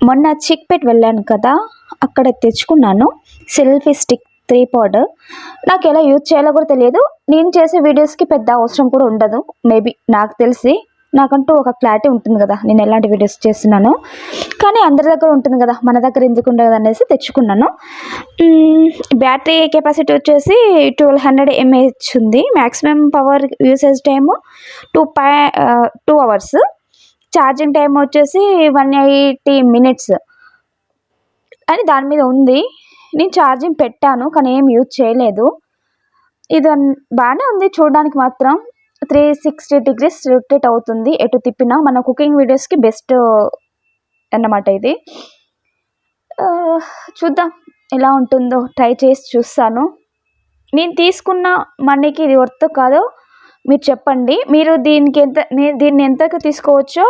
మొన్న చిక్పేట్ వెళ్ళాను కదా, అక్కడ తెచ్చుకున్నాను సెల్ఫీ స్టిక్ 3 పౌడర్. నాకు ఎలా యూజ్ చేయాలో కూడా తెలియదు. నేను చేసే వీడియోస్కి పెద్ద అవసరం కూడా ఉండదు మేబీ, నాకు తెలిసి. నాకంటూ ఒక క్లారిటీ ఉంటుంది కదా నేను ఎలాంటి వీడియోస్ చేస్తున్నానో. కానీ అందరి దగ్గర ఉంటుంది కదా, మన దగ్గర ఎందుకు ఉండదు అనేసి తెచ్చుకున్నాను. బ్యాటరీ కెపాసిటీ వచ్చేసి 1200 mAh ఉంది. Maximum power usage time 2 hours. Charging time వచ్చేసి 180 minutes అని దాని మీద ఉంది. నేను ఛార్జింగ్ పెట్టాను కానీ ఏం యూజ్ చేయలేదు. ఇది బాగానే ఉంది చూడడానికి మాత్రం. 360 degrees రొటేట్ అవుతుంది ఎటు తిప్పినా. మన కుకింగ్ వీడియోస్కి బెస్ట్ అన్నమాట ఇది. చూద్దాం ఎలా ఉంటుందో, ట్రై చేసి చూస్తాను. నేను తీసుకున్న మనీకి ఇది వర్త్ కాదో మీరు చెప్పండి. మీరు దీన్ని ఎంతకు తీసుకోవచ్చో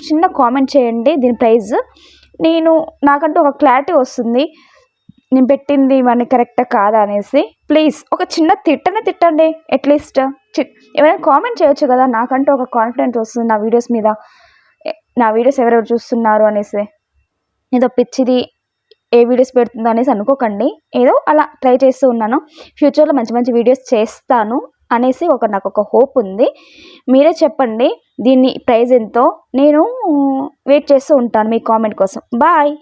చిన్న కామెంట్ చేయండి దీని ప్రైస్. నాకంటూ ఒక క్లారిటీ వస్తుంది నేను పెట్టింది ఇవన్నీ కరెక్టా కాదా అనేసి. ప్లీజ్ ఒక చిన్న తిట్టండి అట్లీస్ట్. ఎవరైనా కామెంట్ చేయొచ్చు కదా, నాకంటూ ఒక కాన్ఫిడెంట్ వస్తుంది నా వీడియోస్ మీద. నా వీడియోస్ ఎవరెవరు చూస్తున్నారు అనేసి. ఏదో పిచ్చిది ఏ వీడియోస్ పెడుతుందో అనేసి అనుకోకండి. ఏదో అలా ట్రై చేస్తూ ఉన్నాను. ఫ్యూచర్లో మంచి మంచి వీడియోస్ చేస్తాను అనేసి నాకు ఒక హోప్ ఉంది. మీరే చెప్పండి దీన్ని ప్రైస్ ఎంతో. నేను వెయిట్ చేస్తూ ఉంటాను మీ కామెంట్ కోసం. బాయ్.